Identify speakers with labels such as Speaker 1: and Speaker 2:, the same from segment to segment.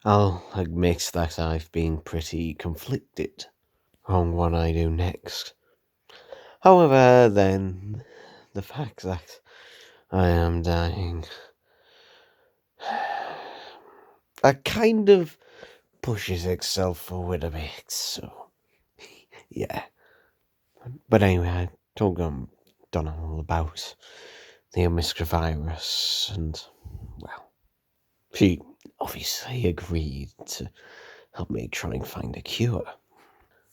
Speaker 1: I'll admit that I've been pretty conflicted on what I do next. However, then, the fact that I am dying, that kind of pushes itself forward a bit, so, yeah. But anyway, I told Donna all about the Omicron virus, and, well, she obviously agreed to help me try and find a cure.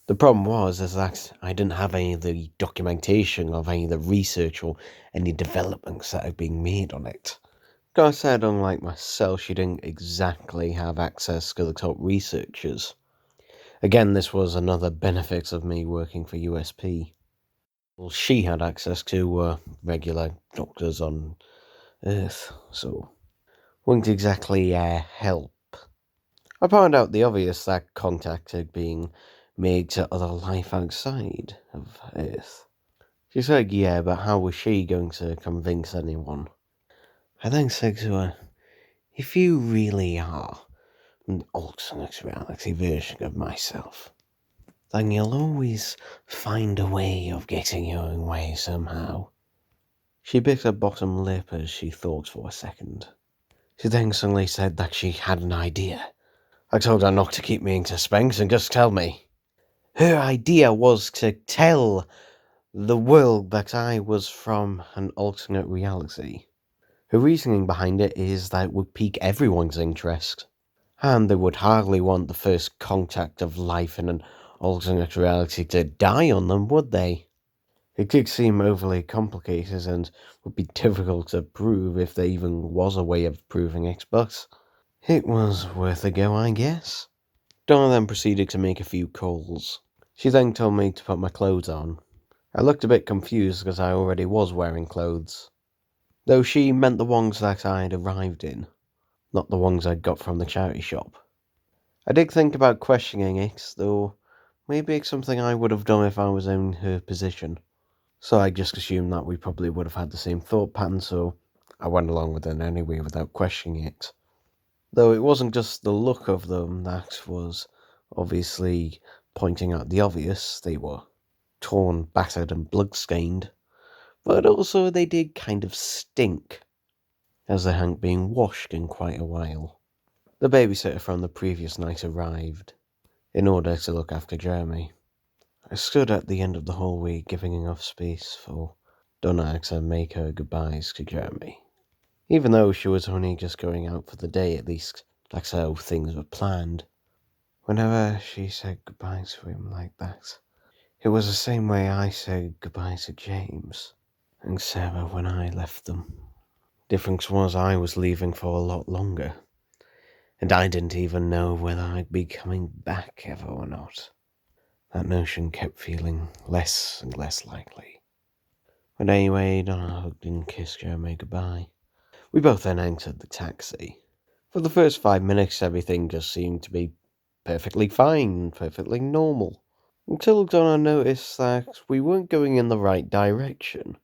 Speaker 1: The problem is that I didn't have any of the documentation of any of the research or any developments that are being made on it. I said, unlike myself, she didn't exactly have access to the top researchers. Again, this was another benefit of me working for USP. All she had access to were regular doctors on Earth, so wouldn't exactly help. I found out the obvious, that contact had been made to other life outside of Earth. She said, yeah, but how was she going to convince anyone? I then said to her, if you really are an alternate reality version of myself, then you'll always find a way of getting your own way somehow. She bit her bottom lip as she thought for a second. She then suddenly said that she had an idea. I told her not to keep me in suspense and just tell me. Her idea was to tell the world that I was from an alternate reality. Her reasoning behind it is that it would pique everyone's interest, and they would hardly want the first contact of life in an alternate reality to die on them, would they? It did seem overly complicated and would be difficult to prove if there even was a way of proving it, but it was worth a go, I guess. Donna then proceeded to make a few calls. She then told me to put my clothes on. I looked a bit confused because I already was wearing clothes, though she meant the ones that I'd arrived in, not the ones I'd got from the charity shop. I did think about questioning it, though maybe it's something I would have done if I was in her position. So I just assumed that we probably would have had the same thought pattern, so I went along with it anyway without questioning it. Though it wasn't just the look of them that was obviously pointing out the obvious. They were torn, battered and blood-stained, but also they did kind of stink, as they hadn't been washed in quite a while. The babysitter from the previous night arrived, in order to look after Jeremy. I stood at the end of the hallway, giving enough space for Donna to make her goodbyes to Jeremy. Even though she was only just going out for the day, at least that's how things were planned. Whenever she said goodbye to him like that, it was the same way I said goodbye to James and Sarah when I left them. Difference was I was leaving for a lot longer, and I didn't even know whether I'd be coming back ever or not. That notion kept feeling less and less likely. But anyway, Donna hugged and kissed Jeremy goodbye. We both then entered the taxi. For the first 5 minutes, everything just seemed to be perfectly fine, perfectly normal, until Donna noticed that we weren't going in the right direction.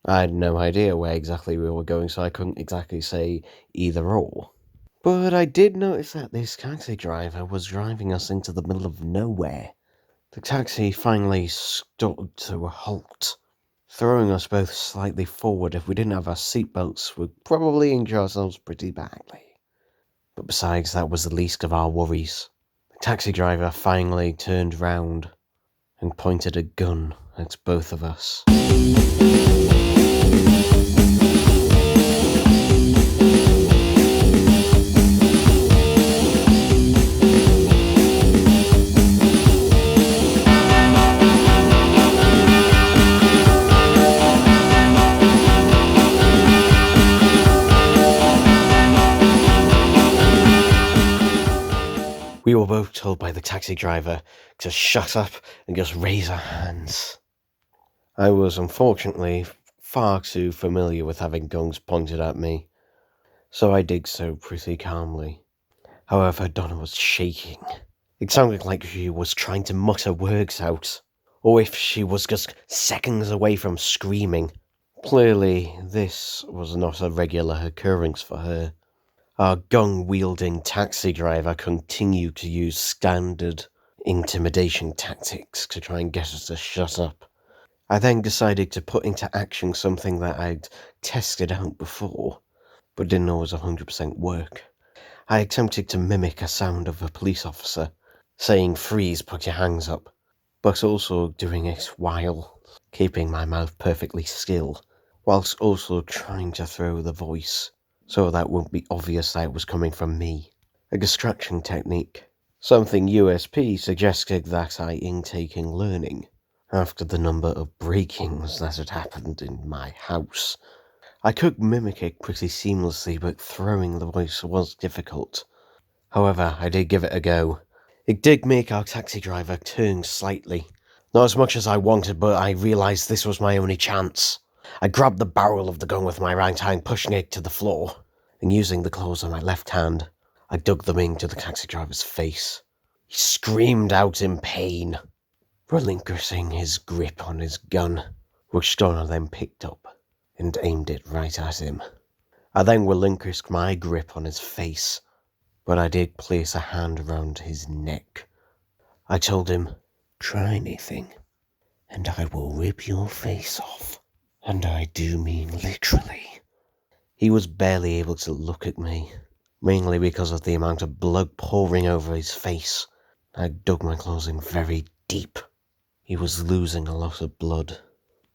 Speaker 1: I had no idea where exactly we were going, so I couldn't exactly say either or. But I did notice that this taxi driver was driving us into the middle of nowhere. The taxi finally stood to a halt, throwing us both slightly forward. If we didn't have our seatbelts, we'd probably injure ourselves pretty badly. But besides, that was the least of our worries. The taxi driver finally turned round and pointed a gun at both of us. We were both told by the taxi driver to shut up and just raise our hands. I was unfortunately far too familiar with having guns pointed at me, so I did so pretty calmly. However, Donna was shaking. It sounded like she was trying to mutter words out, or if she was just seconds away from screaming. Clearly, this was not a regular occurrence for her. Our gun-wielding taxi driver continued to use standard intimidation tactics to try and get us to shut up. I then decided to put into action something that I'd tested out before, but didn't always 100% work. I attempted to mimic a sound of a police officer, saying "freeze, put your hands up," but also doing it while keeping my mouth perfectly still, whilst also trying to throw the voice, so that wouldn't be obvious that it was coming from me. A distraction technique. Something USP suggested that I intake in learning, after the number of break-ins that had happened in my house. I could mimic it pretty seamlessly, but throwing the voice was difficult. However, I did give it a go. It did make our taxi driver turn slightly. Not as much as I wanted, but I realised this was my only chance. I grabbed the barrel of the gun with my right hand, pushing it to the floor, and using the claws on my left hand, I dug them into the taxi driver's face. He screamed out in pain, relinquishing his grip on his gun, which Donna then picked up and aimed it right at him. I then relinquished my grip on his face, but I did place a hand around his neck. I told him, "Try anything, and I will rip your face off. And I do mean literally." He was barely able to look at me, mainly because of the amount of blood pouring over his face. I dug my claws in very deep. He was losing a lot of blood.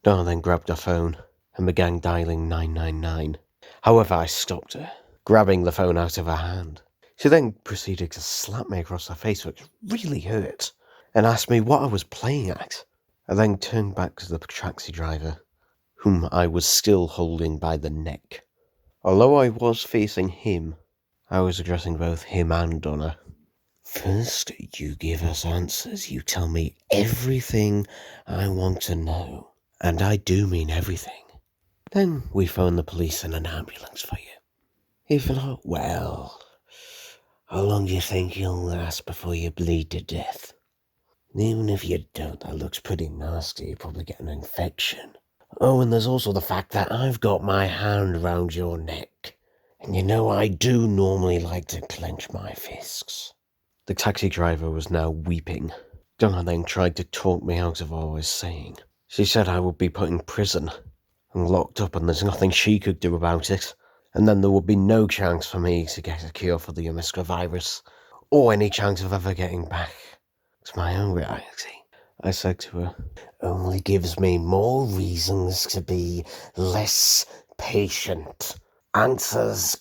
Speaker 1: Donna then grabbed her phone and began dialing 999. However, I stopped her, grabbing the phone out of her hand. She then proceeded to slap me across the face, which really hurt, and asked me what I was playing at. I then turned back to the taxi driver, whom I was still holding by the neck. Although I was facing him, I was addressing both him and Donna. "First, you give us answers. You tell me everything I want to know. And I do mean everything. Then we phone the police and an ambulance for you. If not, well, how long do you think you'll last before you bleed to death? Even if you don't, that looks pretty nasty. You'll probably get an infection. Oh, and there's also the fact that I've got my hand round your neck. And you know I do normally like to clench my fists." The taxi driver was now weeping. Donna then tried to talk me out of what I was saying. She said I would be put in prison and locked up, and there's nothing she could do about it. And then there would be no chance for me to get a cure for the Omicron virus, or any chance of ever getting back to my own reality. I said to her, "Only gives me more reasons to be less patient. Answers."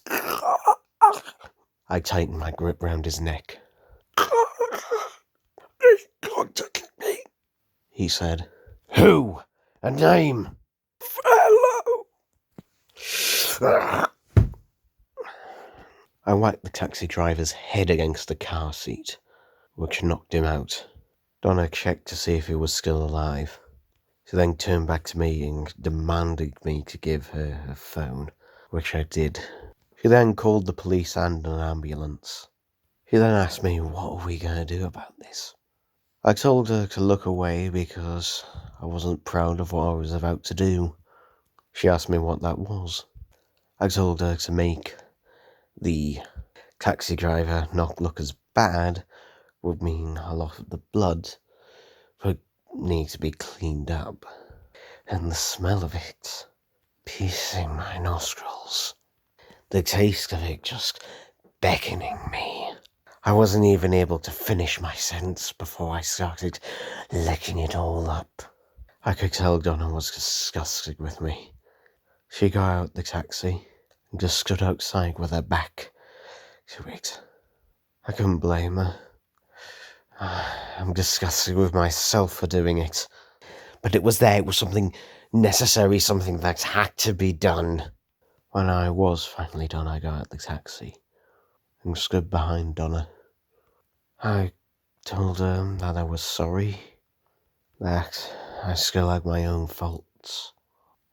Speaker 1: I tightened my grip round his neck. "He's contacted me," he said. "Who? A name?" "Fellow." I whacked the taxi driver's head against the car seat, which knocked him out. Donna checked to see if he was still alive. She then turned back to me and demanded me to give her her phone, which I did. She then called the police and an ambulance. She then asked me what are we going to do about this. I told her to look away because I wasn't proud of what I was about to do. She asked me what that was. I told her to make the taxi driver not look as bad would mean a lot of the blood would need to be cleaned up, and the smell of it piercing my nostrils, the taste of it just beckoning me. I wasn't even able to finish my sentence before I started licking it all up. I could tell Donna was disgusted with me. She got out the taxi and just stood outside with her back to it. I couldn't blame her. I'm disgusted with myself for doing it. But it was there, it was something necessary, something that had to be done. When I was finally done, I got out the taxi and stood behind Donna. I told her that I was sorry, that I still had my own faults,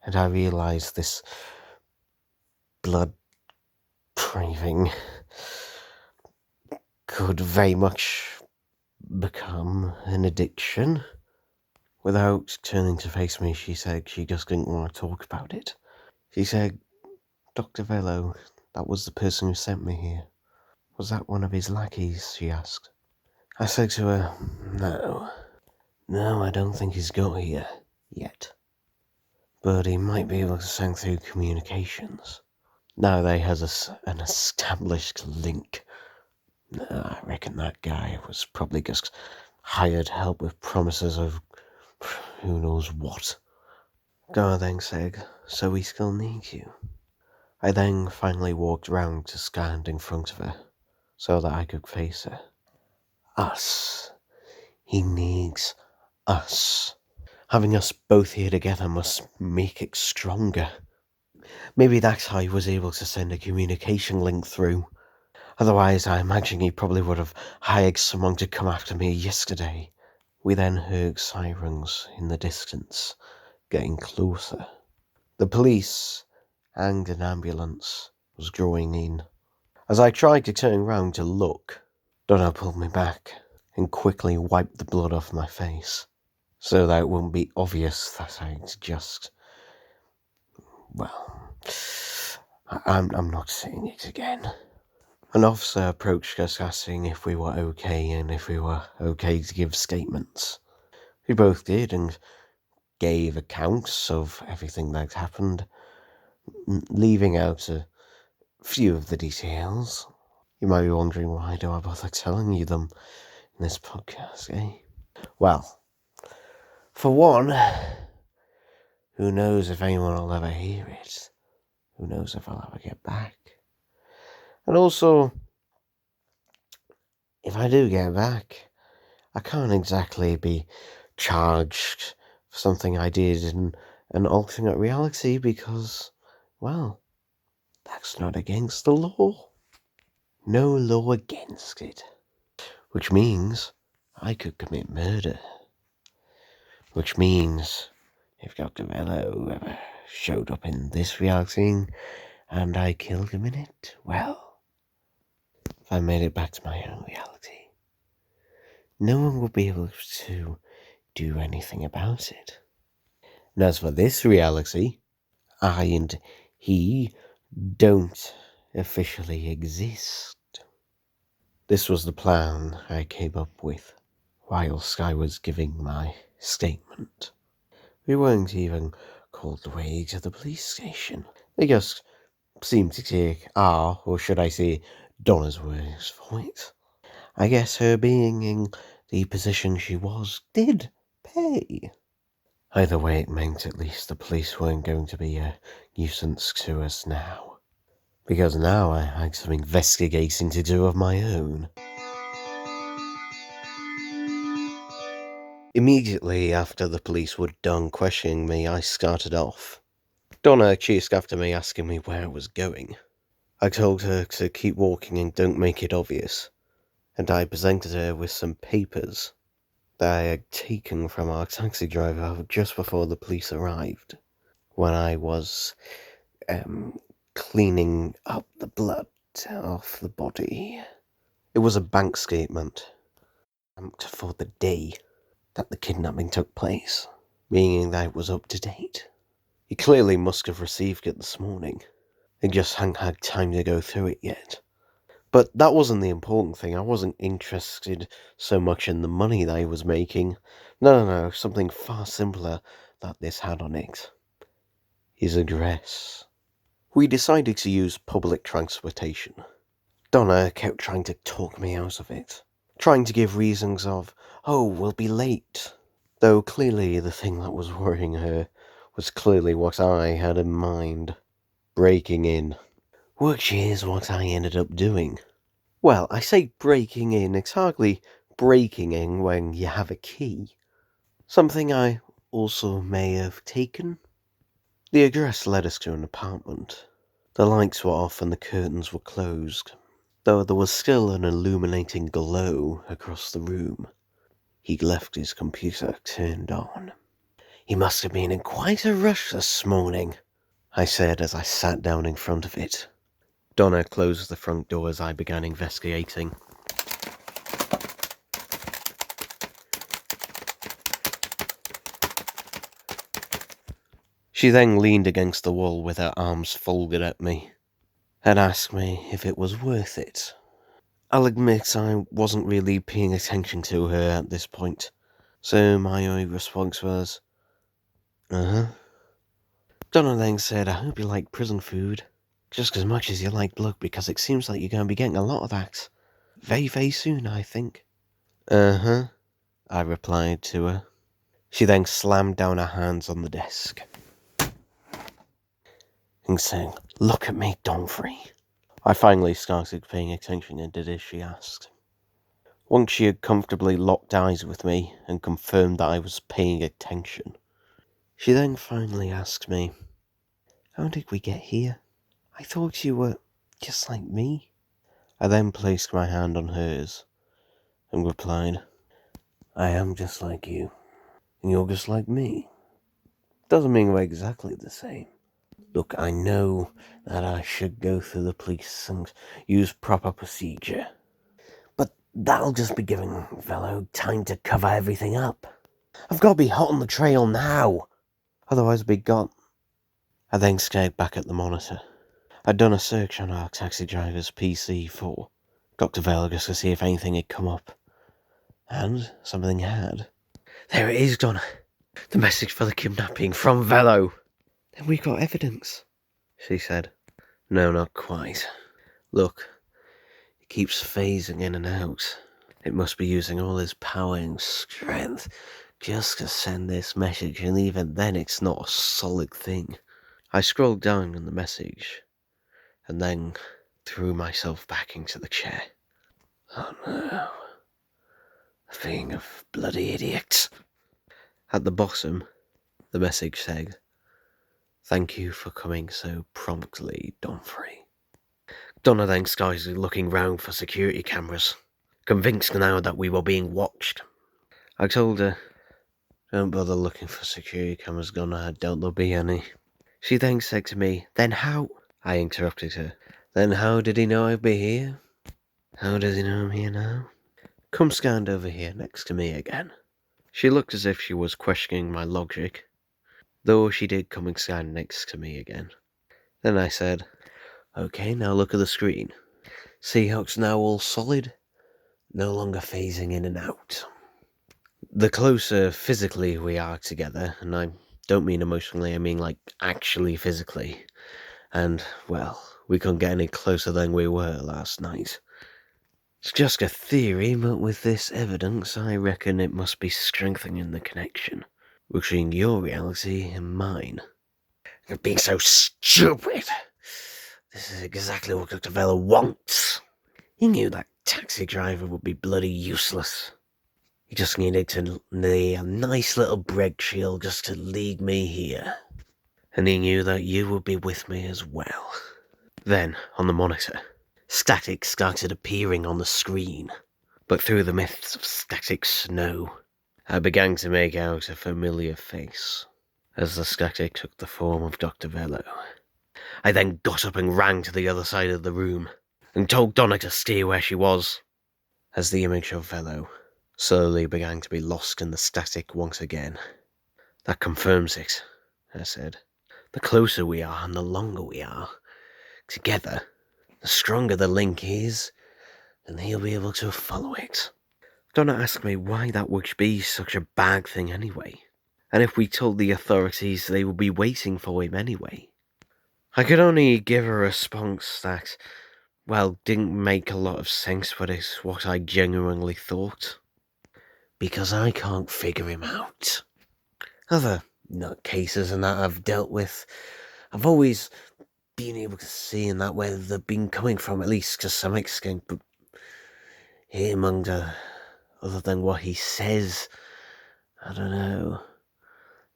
Speaker 1: and I realised this blood craving could very much become an addiction. Without turning to face me, she said she just didn't want to talk about it. She said, "Dr. Velo, That was the person who sent me here. Was that one of his lackeys, she asked. I said to her, No, I don't think he's got here yet. But he might be able to send through communications. Now they has an established link. I reckon that guy was probably just hired help with promises of who knows what. Gar then said, so we still need you. I then finally walked round to stand in front of her, so that I could face her. Us. He needs us. Having us both here together must make it stronger. Maybe that's how he was able to send a communication link through. Otherwise, I imagine he probably would have hired someone to come after me yesterday. We then heard sirens in the distance, getting closer. The police and an ambulance was drawing in. As I tried to turn round to look, Donna pulled me back and quickly wiped the blood off my face, so that it wouldn't be obvious that I'd just... Well, I'm not saying it again. An officer approached us asking if we were okay and if we were okay to give statements. We both did and gave accounts of everything that happened, leaving out a few of the details. You might be wondering, why do I bother telling you them in this podcast, eh? Well, for one, who knows if anyone will ever hear it? Who knows if I'll ever get back? And also, if I do get back, I can't exactly be charged for something I did in an alternate reality because, well, that's not against the law. No law against it. Which means I could commit murder. Which means if Dr. Mello ever showed up in this reality and I killed him in it, well, if I made it back to my own reality, no one would be able to do anything about it. And as for this reality, I and he don't officially exist. This was the plan I came up with whilst I was giving my statement. We weren't even called away to the police station. They just seemed to take our, or should I say, Donna's words for it. I guess her being in the position she was did pay. Either way, it meant at least the police weren't going to be a nuisance to us now. Because now I had some investigating to do of my own. Immediately after the police were done questioning me, I started off. Donna chased after me, asking me where I was going. I told her to keep walking and don't make it obvious, and I presented her with some papers that I had taken from our taxi driver just before the police arrived, when I was cleaning up the blood off the body. It was a bank statement for the day that the kidnapping took place, meaning that it was up to date. He clearly must have received it this morning. He just hadn't had time to go through it yet. But that wasn't the important thing. I wasn't interested so much in the money that he was making. No, something far simpler that this had on it. His address. We decided to use public transportation. Donna kept trying to talk me out of it, trying to give reasons of, we'll be late. Though clearly the thing that was worrying her was clearly what I had in mind. Breaking in. Which is what I ended up doing. Well, I say breaking in, it's hardly breaking in when you have a key. Something I also may have taken. The address led us to an apartment. The lights were off and the curtains were closed, though there was still an illuminating glow across the room. He'd left his computer turned on. He must have been in quite a rush this morning, I said as I sat down in front of it. Donna closed the front door as I began investigating. She then leaned against the wall with her arms folded at me. and asked me if it was worth it. I'll admit I wasn't really paying attention to her at this point, so my only response was, uh-huh. Donna then said, I hope you like prison food, just as much as you like blood, because it seems like you're going to be getting a lot of that. Very, very soon, I think. Uh-huh, I replied to her. She then slammed down her hands on the desk and said, Look at me, Donfrey. I finally started paying attention and did as she asked. Once she had comfortably locked eyes with me and confirmed that I was paying attention, she then finally asked me, How did we get here? I thought you were just like me. I then placed my hand on hers and replied, I am just like you, and you're just like me. Doesn't mean we're exactly the same. Look, I know that I should go through the police and use proper procedure, but that'll just be giving Velo time to cover everything up. I've got to be hot on the trail now, otherwise I'll be gone. I then stared back at the monitor. I'd done a search on our taxi driver's PC for Dr. Velo just to see if anything had come up, and something had. There it is, Donna. The message for the kidnapping from Velo. Then we've got evidence, she said. No, not quite. Look, he keeps phasing in and out. It must be using all his power and strength just to send this message, and even then it's not a solid thing. I scrolled down on the message, and then threw myself back into the chair. Oh no. A thing of bloody idiots. At the bottom, the message said, Thank you for coming so promptly, Donfrey. Donna then started looking round for security cameras, convinced now that we were being watched. I told her, Don't bother looking for security cameras, Donna, I doubt there'll be any. She then said to me, Then how? I interrupted her. Then how did he know I'd be here? How does he know I'm here now? Come stand over here next to me again. She looked as if she was questioning my logic, though she did come and stand next to me again. Then I said, Okay, now look at the screen. See how it's now all solid? No longer phasing in and out. The closer physically we are together, and I don't mean emotionally, I mean like actually physically, and, well, we couldn't get any closer than we were last night. It's just a theory, but with this evidence, I reckon it must be strengthening the connection between your reality and mine. You're being so stupid! This is exactly what Dr. Velo wants. He knew that taxi driver would be bloody useless. He just needed to lay a nice little break shield just to lead me here. And he knew that you would be with me as well. Then, on the monitor, static started appearing on the screen, but through the mists of static snow, I began to make out a familiar face, as the static took the form of Dr. Velo. I then got up and ran to the other side of the room, and told Donna to stay where she was, as the image of Velo slowly began to be lost in the static once again. That confirms it, I said. The closer we are and the longer we are together, the stronger the link is, and he'll be able to follow it. Donna asked me why that would be such a bad thing anyway, and if we told the authorities they would be waiting for him anyway. I could only give a response that, well, didn't make a lot of sense, but it's what I genuinely thought. Because I can't figure him out. Other nutcases and that I've dealt with, I've always been able to see in that where they've been coming from, at least to some extent, but him other than what he says, I don't know.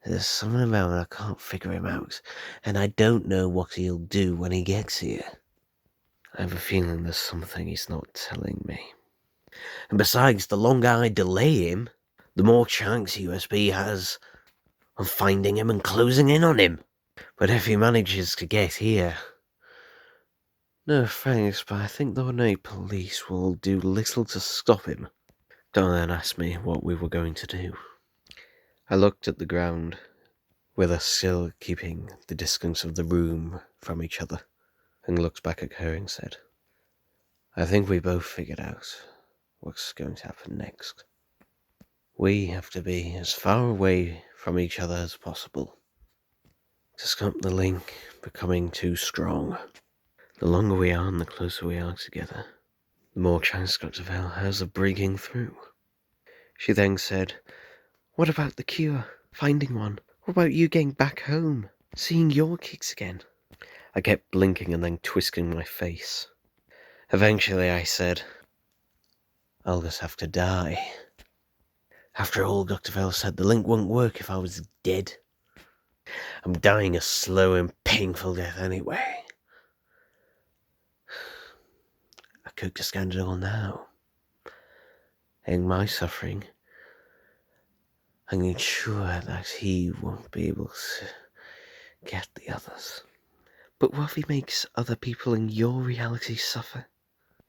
Speaker 1: There's something about him I can't figure him out, and I don't know what he'll do when he gets here. I have a feeling there's something he's not telling me. And besides, the longer I delay him, the more chance USB has of finding him and closing in on him. But if he manages to get here... No thanks, but I think the ordinary police will do little to stop him. Donna then asked me what we were going to do. I looked at the ground, with us still keeping the distance of the room from each other, and looked back at her and said, I think we both figured out what's going to happen next. We have to be as far away from each other as possible to stop the link becoming too strong. The longer we are and the closer we are together, the more chance Dr. Vale has of breaking through. She then said, what about the cure? Finding one? What about you getting back home? Seeing your kids again? I kept blinking and then twisting my face. Eventually I said, I'll just have to die. After all, Dr. Vale said the link won't work if I was dead. I'm dying a slow and painful death anyway. I could just end it all now. End my suffering and ensure that he won't be able to get the others. But what if he makes other people in your reality suffer?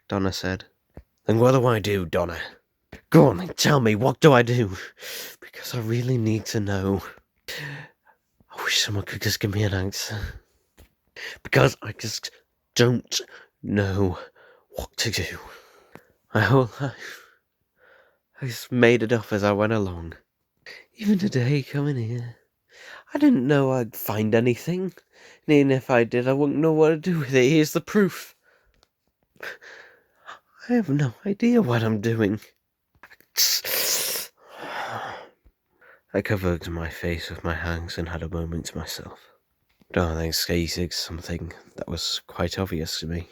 Speaker 1: Donna said. Then what do I do, Donna? Go on and tell me, what do I do? Because I really need to know. I wish someone could just give me an answer. Because I just don't know what to do. My whole life, I just made it up as I went along. Even today, coming here, I didn't know I'd find anything. And even if I did, I wouldn't know what to do with it. Here's the proof. I have no idea what I'm doing. I covered my face with my hands and had a moment to myself. Darling stated something that was quite obvious to me.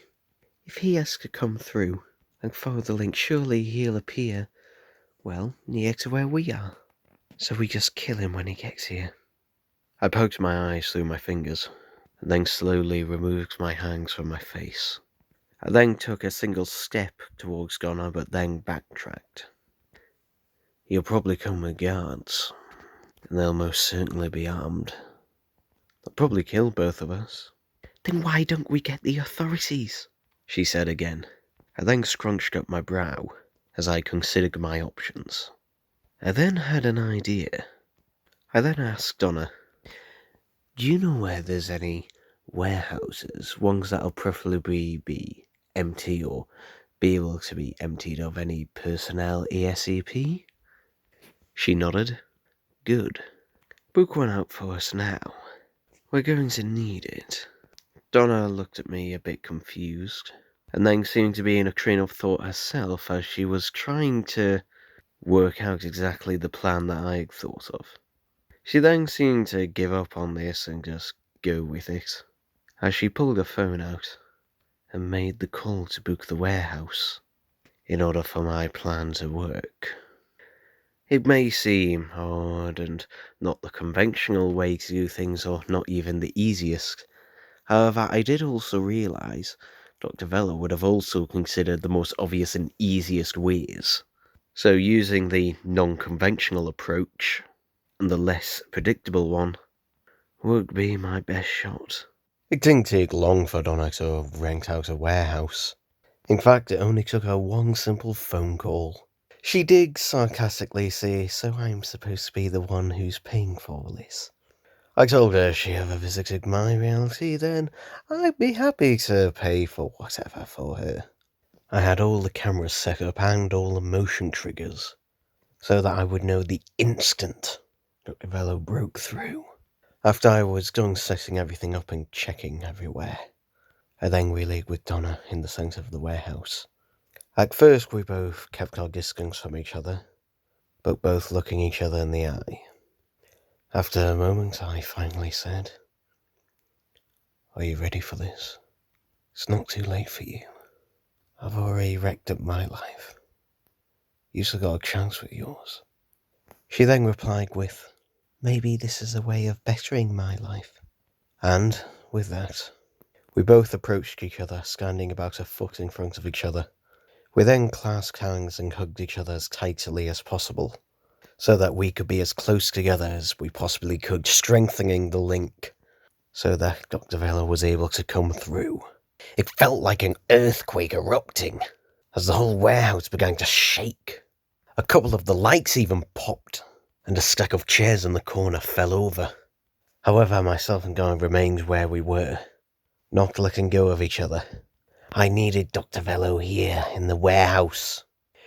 Speaker 1: If he has to come through and follow the link, surely he'll appear, well, near to where we are. So we just kill him when he gets here. I poked my eyes through my fingers, and then slowly removed my hands from my face. I then took a single step towards Donna, but then backtracked. He'll probably come with guards, and they'll most certainly be armed. They'll probably kill both of us. Then why don't we get the authorities? She said again. I then scrunched up my brow as I considered my options. I then had an idea. I then asked Donna, do you know where there's any warehouses, ones that'll preferably be empty or be able to be emptied of any personnel ASAP? She nodded. Good. Book one out for us now. We're going to need it. Donna looked at me a bit confused, and then seemed to be in a train of thought herself as she was trying to work out exactly the plan that I had thought of. She then seemed to give up on this and just go with it, as she pulled her phone out and made the call to book the warehouse in order for my plan to work. It may seem odd and not the conventional way to do things, or not even the easiest. However, I did also realise Dr. Vella would have also considered the most obvious and easiest ways. So using the non-conventional approach, and the less predictable one, would be my best shot. It didn't take long for Donna to rent out a warehouse. In fact, it only took her one simple phone call. She did sarcastically say, so I'm supposed to be the one who's paying for all this. I told her if she ever visited my reality, then I'd be happy to pay for whatever for her. I had all the cameras set up and all the motion triggers, so that I would know the instant Dr. Velo broke through. After I was done setting everything up and checking everywhere, I then relayed with Donna in the centre of the warehouse. At first we both kept our distance from each other, but both looking each other in the eye. After a moment I finally said, are you ready for this? It's not too late for you. I've already wrecked up my life. You still got a chance with yours. She then replied with, maybe this is a way of bettering my life. And, with that, we both approached each other, standing about a foot in front of each other. We then clasped hands and hugged each other as tightly as possible, so that we could be as close together as we possibly could, strengthening the link, so that Dr. Vela was able to come through. It felt like an earthquake erupting, as the whole warehouse began to shake. A couple of the lights even popped, and a stack of chairs in the corner fell over. However, myself and Guy remained where we were, not letting go of each other. I needed Dr. Velo here in the warehouse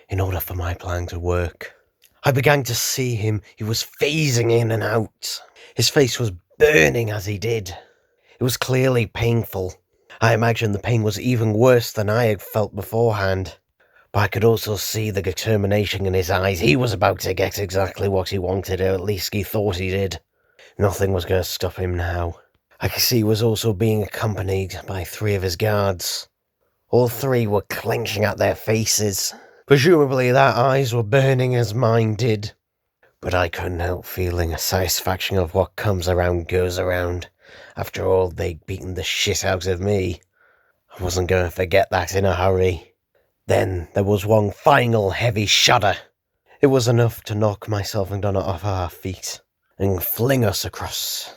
Speaker 1: in order for my plan to work. I began to see him. He was phasing in and out. His face was burning as he did. It was clearly painful. I imagined the pain was even worse than I had felt beforehand. But I could also see the determination in his eyes. He was about to get exactly what he wanted, or at least he thought he did. Nothing was going to stop him now. I could see he was also being accompanied by 3 of his guards. All 3 were clenching at their faces. Presumably their eyes were burning as mine did. But I couldn't help feeling a satisfaction of what comes around goes around. After all, they'd beaten the shit out of me. I wasn't going to forget that in a hurry. Then there was one final heavy shudder. It was enough to knock myself and Donna off our feet and fling us across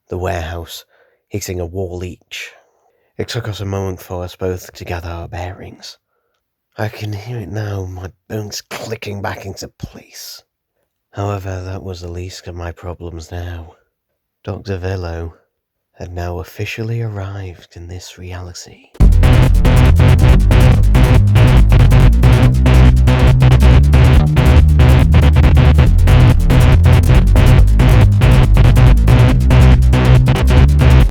Speaker 1: the warehouse, hitting a wall each. It took us a moment for us both to gather our bearings. I can hear it now, my bones clicking back into place. However, that was the least of my problems now. Dr. Velo had now officially arrived in this reality.